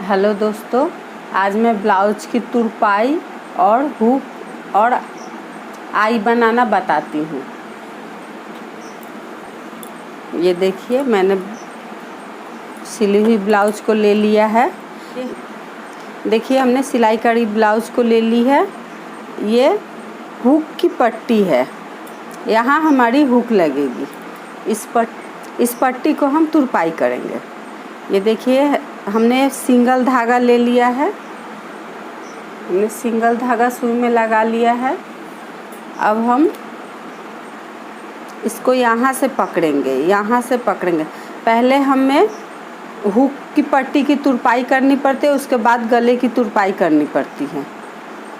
Hello दोस्तों, आज मैं ब्लाउज की तुरपाई और हुक और आई बनाना बताती हूँ। ये देखिए, मैंने सिली हुई ब्लाउज को ले लिया है। देखिए, हमने सिलाई करी ब्लाउज को ले ली है। ये हुक की पट्टी है, यहाँ हमारी हुक लगेगी। इस पट्टी को हम तुरपाई करेंगे। ये देखिए, हमने सिंगल धागा ले लिया है। हमने सिंगल धागा सुई में लगा लिया है। अब हम इसको यहाँ से पकड़ेंगे। पहले हमें हुक की पट्टी की तुरपाई करनी पड़ती है, उसके बाद गले की तुरपाई करनी पड़ती है।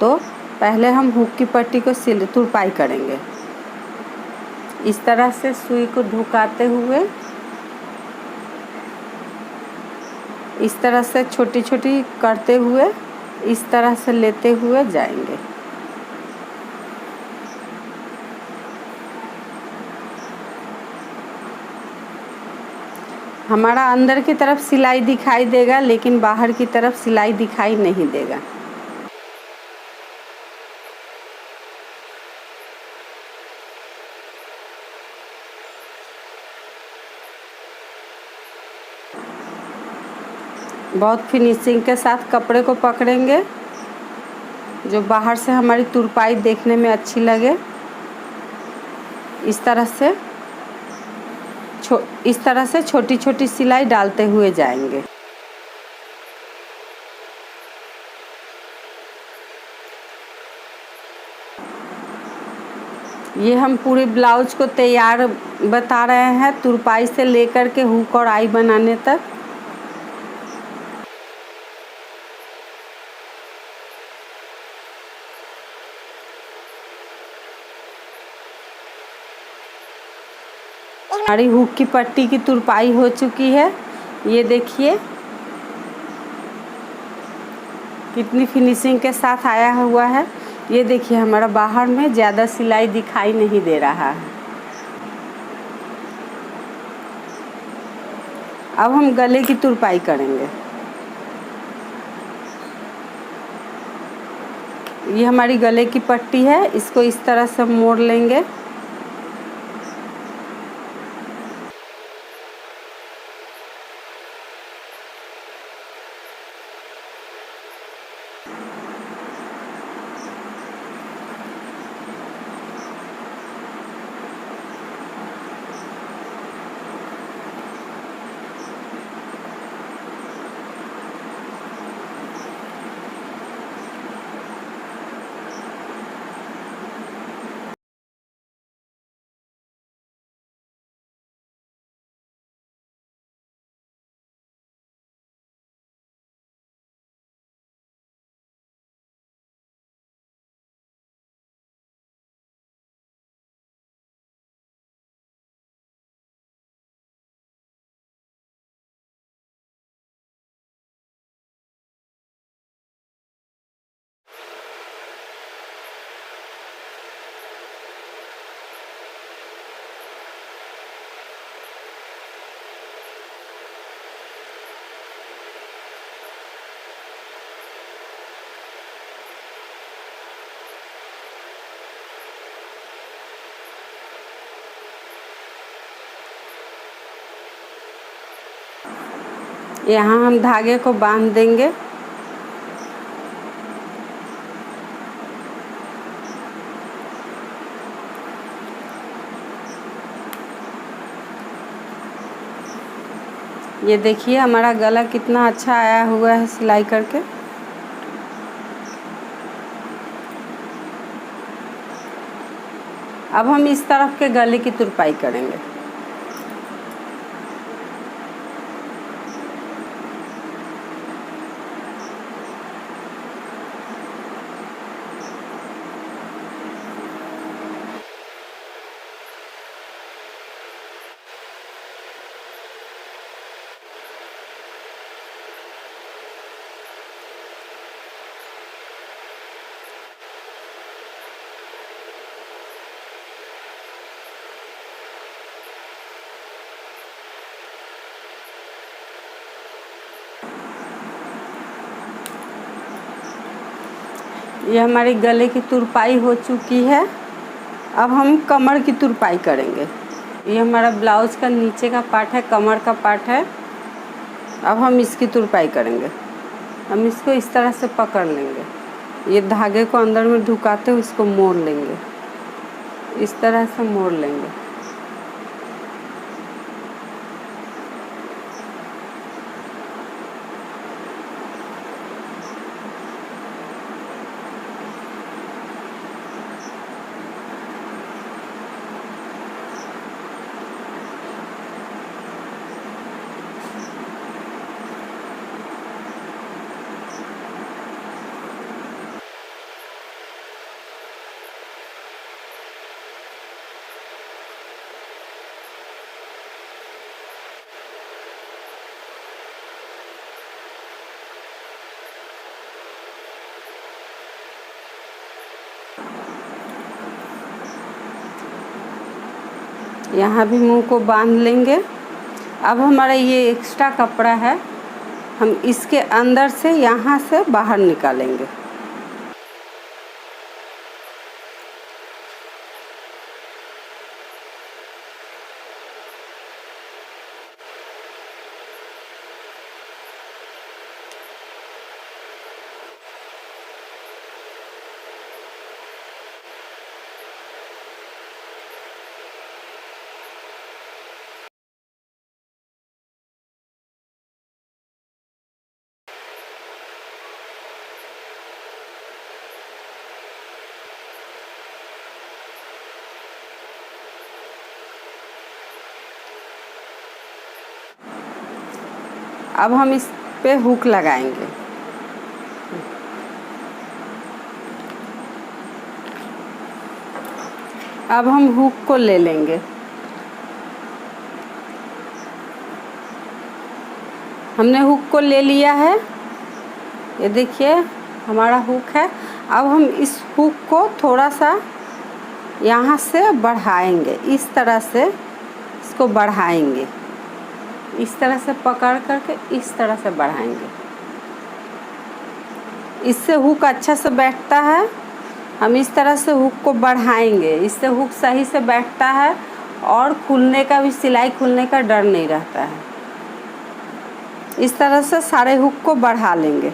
तो पहले हम हुक की पट्टी को तुरपाई करेंगे। इस तरह से सुई को ढुकाते हुए, इस तरह से छोटी छोटी करते हुए, इस तरह से लेते हुए जाएंगे। हमारा अंदर की तरफ सिलाई दिखाई देगा, लेकिन बाहर की तरफ सिलाई दिखाई नहीं देगा। बहुत फिनिशिंग के साथ कपड़े को पकड़ेंगे, जो बाहर से हमारी तुरपाई देखने में अच्छी लगे। इस तरह से छोटी छोटी सिलाई डालते हुए जाएंगे। ये हम पूरे ब्लाउज को तैयार बता रहे हैं, तुरपाई से लेकर के हुक और आई बनाने तक। हमारी हुक की पट्टी की तुरपाई हो चुकी है। ये देखिए कितनी फिनिशिंग के साथ आया हुआ है। ये देखिए, हमारा बाहर में ज़्यादा सिलाई दिखाई नहीं दे रहा है। अब हम गले की तुरपाई करेंगे। ये हमारी गले की पट्टी है, इसको इस तरह से मोड़ लेंगे। यहाँ हम धागे को बांध देंगे। ये देखिए, हमारा गला कितना अच्छा आया हुआ है सिलाई करके। अब हम इस तरफ के गले की तुरपाई करेंगे। ये हमारी गले की तुरपाई हो चुकी है। अब हम कमर की तुरपाई करेंगे। ये हमारा ब्लाउज का नीचे का पार्ट है, कमर का पार्ट है। अब हम इसकी तुरपाई करेंगे। हम इसको इस तरह से पकड़ लेंगे, ये धागे को अंदर में ढुकाते हुए इसको मोड़ लेंगे, इस तरह से मोड़ लेंगे। यहाँ भी मुंह को बांध लेंगे। अब हमारा ये एक्स्ट्रा कपड़ा है, हम इसके अंदर से यहाँ से बाहर निकालेंगे। अब हम इस पे हुक लगाएंगे। अब हम हुक को ले लेंगे। हमने हुक को ले लिया है, ये देखिए हमारा हुक है। अब हम इस हुक को थोड़ा सा यहाँ से बढ़ाएंगे, इस तरह से इसको बढ़ाएंगे, इस तरह से पकड़ करके इस तरह से बढ़ाएंगे। इससे हुक अच्छा से बैठता है। हम इस तरह से हुक को बढ़ाएंगे, इससे हुक सही से बैठता है और खुलने का भी, सिलाई खुलने का डर नहीं रहता है। इस तरह से सारे हुक को बढ़ा लेंगे।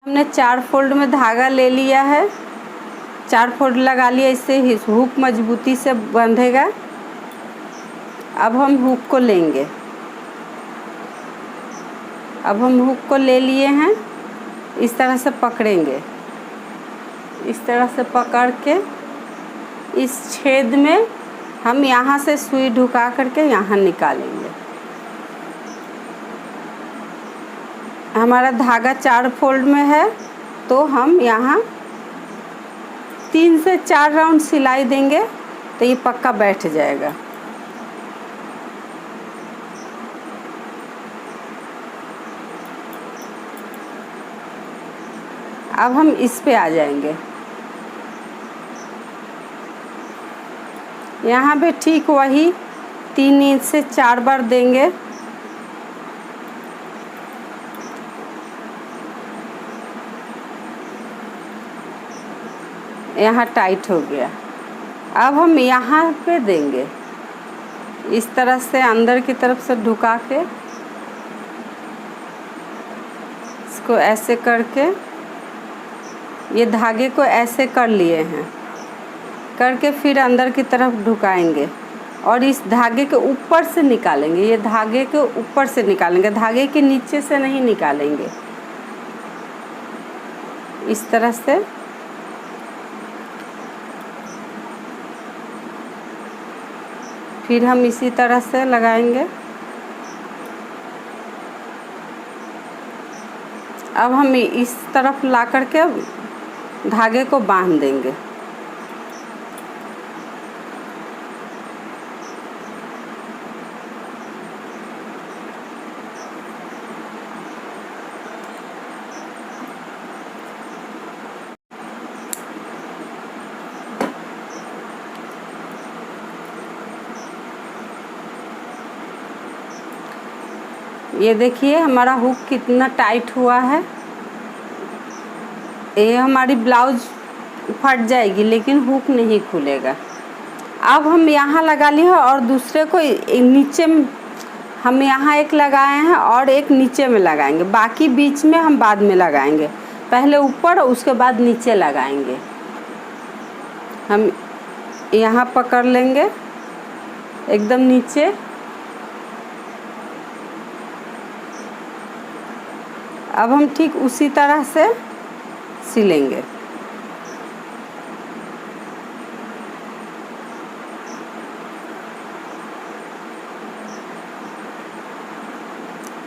हमने 4 फोल्ड में धागा ले लिया है, 4 फोल्ड लगा लिया, इससे हुक मजबूती से बंधेगा। अब हम हुक को लेंगे। अब हम हुक को ले लिए हैं, इस तरह से पकड़ेंगे, इस तरह से पकड़ के इस छेद में हम यहाँ से सुई ढुका करके यहाँ निकालेंगे। हमारा धागा 4 फोल्ड में है, तो हम यहाँ 3 से 4 राउंड सिलाई देंगे तो ये पक्का बैठ जाएगा। अब हम इस पे आ जाएंगे। यहाँ पे ठीक वही 3 इंच से 4 बार देंगे। यहाँ टाइट हो गया। अब हम यहाँ पे देंगे, इस तरह से अंदर की तरफ से ढुका के इसको ऐसे करके, ये धागे को ऐसे कर लिए हैं, करके फिर अंदर की तरफ ढुकाएंगे और इस धागे के ऊपर से निकालेंगे। ये धागे के ऊपर से निकालेंगे, धागे के नीचे से नहीं निकालेंगे। इस तरह से फिर हम इसी तरह से लगाएंगे। अब हम इस तरफ ला करके धागे को बांध देंगे। ये देखिए हमारा हुक कितना टाइट हुआ है। ये हमारी ब्लाउज फट जाएगी लेकिन हुक नहीं खुलेगा। अब हम यहाँ लगा लिए और दूसरे को नीचे हम यहाँ एक लगाए हैं और एक नीचे में लगाएंगे, बाकी बीच में हम बाद में लगाएंगे। पहले ऊपर उसके बाद नीचे लगाएंगे। हम यहाँ पकड़ लेंगे एकदम नीचे, अब हम ठीक उसी तरह से सिलेंगे।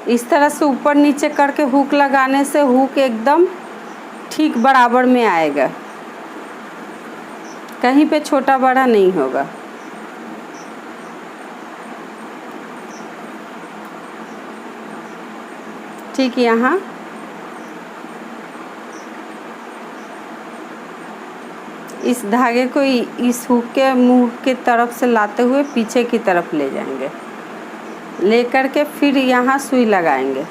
इस तरह से ऊपर नीचे करके हुक लगाने से हुक एकदम ठीक बराबर में आएगा, कहीं पे छोटा बड़ा नहीं होगा। ठीक यहाँ इस धागे को इस हुक के मुंह के तरफ से लाते हुए पीछे की तरफ ले जाएंगे, लेकर के फिर यहाँ सुई लगाएंगे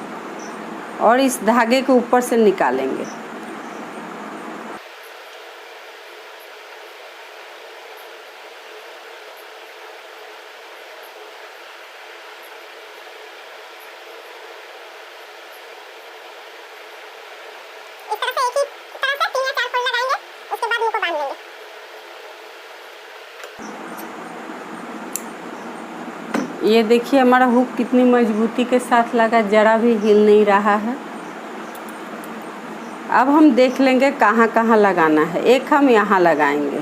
और इस धागे को ऊपर से निकालेंगे। ये देखिए हमारा हुक कितनी मजबूती के साथ लगा, जरा भी हिल नहीं रहा है। अब हम देख लेंगे कहाँ कहाँ लगाना है। एक हम यहाँ लगाएंगे,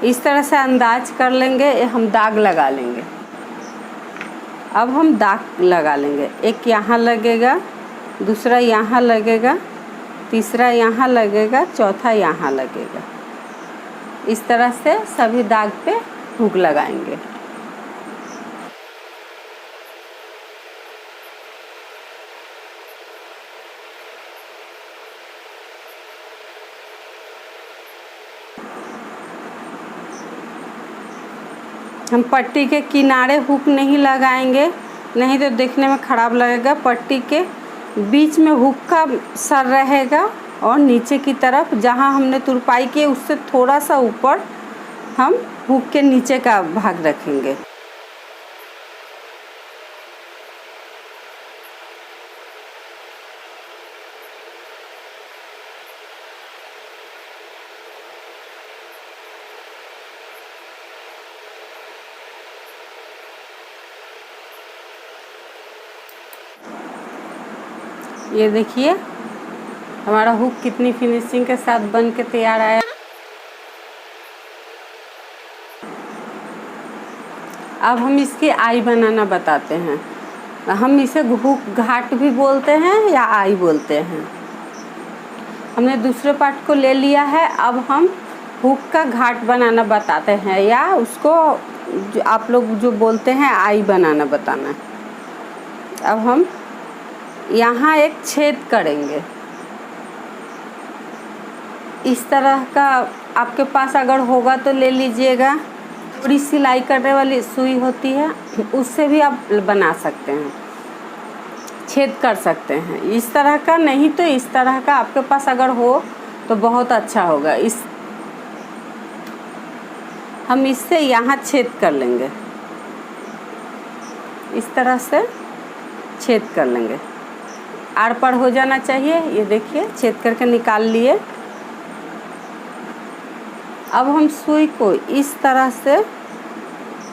इस तरह से अंदाज कर लेंगे, हम दाग लगा लेंगे। अब हम दाग लगा लेंगे, एक यहाँ लगेगा, दूसरा यहाँ लगेगा, तीसरा यहाँ लगेगा, चौथा यहाँ लगेगा। इस तरह से सभी दाग पे हुक लगाएंगे। हम पट्टी के किनारे हुक नहीं लगाएंगे, नहीं तो देखने में ख़राब लगेगा। पट्टी के बीच में हुक का सर रहेगा और नीचे की तरफ जहां हमने तुरपाई की उससे थोड़ा सा ऊपर हम हुक के नीचे का भाग रखेंगे। ये देखिए हमारा हुक कितनी फिनिशिंग के साथ बन के तैयार आया। अब हम इसकी आई बनाना बताते हैं। हम इसे हुक घाट भी बोलते हैं या आई बोलते हैं। हमने दूसरे पार्ट को ले लिया है, अब हम हुक का घाट बनाना बताते हैं, या उसको आप लोग जो बोलते हैं आई बनाना बताना। अब हम यहाँ एक छेद करेंगे। इस तरह का आपके पास अगर होगा तो ले लीजिएगा। थोड़ी सिलाई करने वाली सुई होती है, उससे भी आप बना सकते हैं, छेद कर सकते हैं। इस तरह का नहीं तो इस तरह का आपके पास अगर हो तो बहुत अच्छा होगा। हम इससे यहाँ छेद कर लेंगे, इस तरह से छेद कर लेंगे। आर पार हो जाना चाहिए। ये देखिए छेद करके निकाल लिए। अब हम सुई को इस तरह से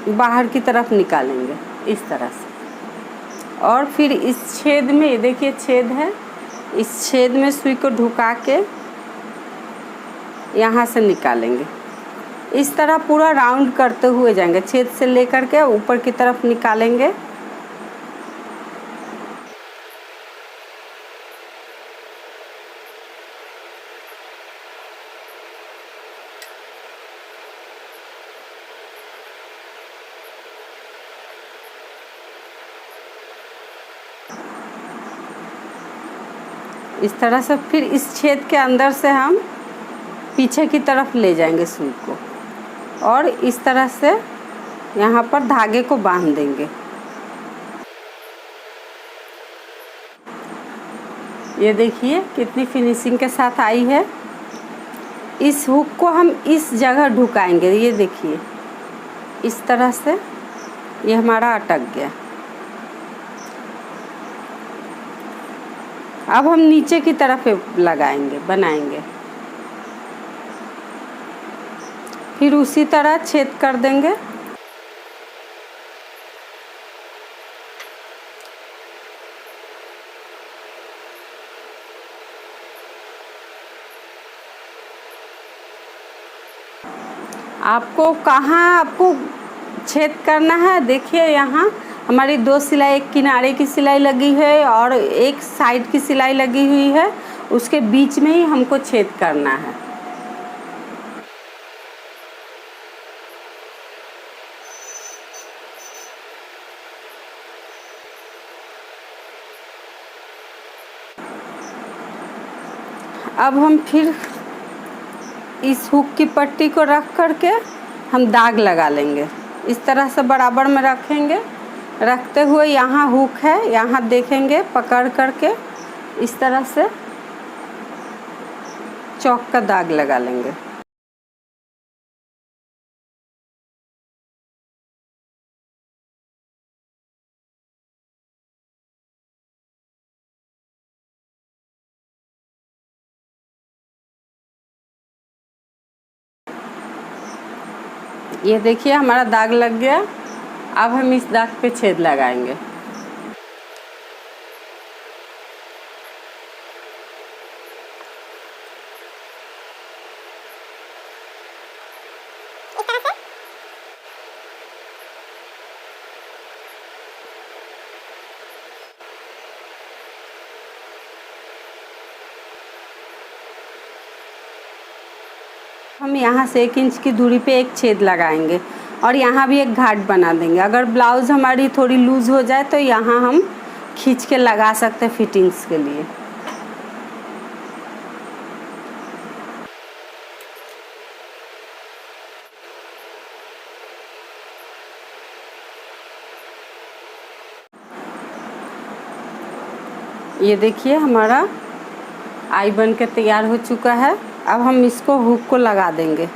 बाहर की तरफ निकालेंगे, इस तरह से। और फिर इस छेद में, ये देखिए छेद है, इस छेद में सुई को ढुका के यहाँ से निकालेंगे। इस तरह पूरा राउंड करते हुए जाएंगे, छेद से लेकर के ऊपर की तरफ निकालेंगे। इस तरह से फिर इस छेद के अंदर से हम पीछे की तरफ ले जाएंगे सुई को और इस तरह से यहाँ पर धागे को बांध देंगे। ये देखिए कितनी फिनिशिंग के साथ आई है। इस हुक को हम इस जगह ढुकाएंगे, ये देखिए इस तरह से ये हमारा अटक गया। अब हम नीचे की तरफ लगाएंगे, बनाएंगे, फिर उसी तरह छेद कर देंगे। आपको छेद करना है, देखिए यहाँ हमारी 2 सिलाई, एक किनारे की सिलाई लगी है और एक साइड की सिलाई लगी हुई है, उसके बीच में ही हमको छेद करना है। अब हम फिर इस हुक की पट्टी को रख करके हम दाग लगा लेंगे। इस तरह से बराबर में रखेंगे, रखते हुए यहाँ हुक है, यहाँ देखेंगे पकड़ करके इस तरह से चौक का दाग लगा लेंगे। ये देखिए हमारा दाग लग गया। अब हम इस दाग पे छेद लगाएंगे। हम यहाँ से 1 इंच की दूरी पे एक छेद लगाएंगे और यहाँ भी एक घाट बना देंगे। अगर ब्लाउज़ हमारी थोड़ी लूज़ हो जाए तो यहाँ हम खींच के लगा सकते हैं फिटिंग्स के लिए। ये देखिए हमारा आई बन के तैयार हो चुका है। अब हम इसको हुक को लगा देंगे।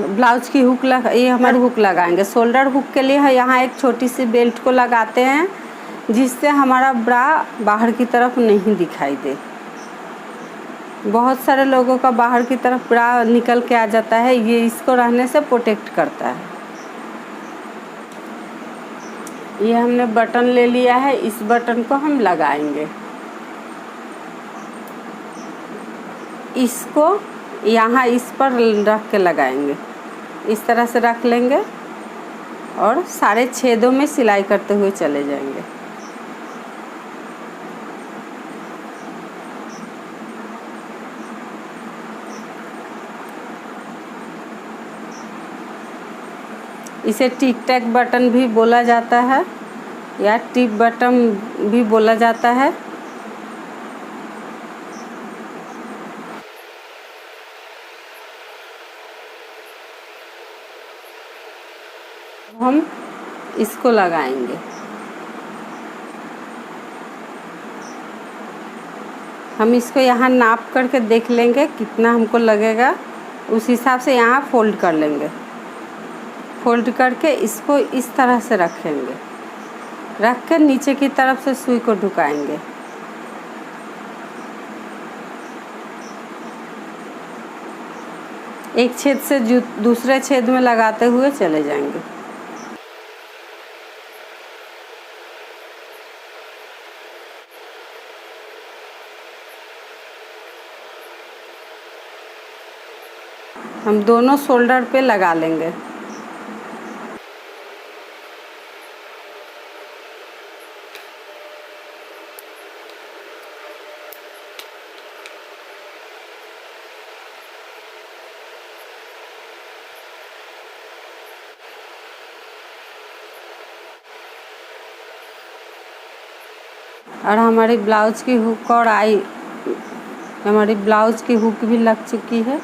ब्लाउज की हुक ये हमारी हुक लगाएंगे। शोल्डर हुक के लिए है, यहाँ एक छोटी सी बेल्ट को लगाते हैं जिससे हमारा ब्रा बाहर की तरफ नहीं दिखाई दे। बहुत सारे लोगों का बाहर की तरफ ब्रा निकल के आ जाता है, ये इसको रहने से प्रोटेक्ट करता है। ये हमने बटन ले लिया है, इस बटन को हम लगाएंगे। इसको यहाँ इस पर रख के लगाएंगे, इस तरह से रख लेंगे और सारे छेदों में सिलाई करते हुए चले जाएंगे। इसे टिक टैक बटन भी बोला जाता है या टिप बटन भी बोला जाता है। हम इसको लगाएंगे। हम इसको यहाँ नाप करके देख लेंगे कितना हमको लगेगा, उस हिसाब से यहाँ फोल्ड कर लेंगे। फोल्ड करके इसको इस तरह से रखेंगे, रख कर नीचे की तरफ से सुई को ढुकाएंगे। एक छेद से दूसरे छेद में लगाते हुए चले जाएंगे। हम दोनों शोल्डर पे लगा लेंगे। और हमारी ब्लाउज की हुक भी लग चुकी है।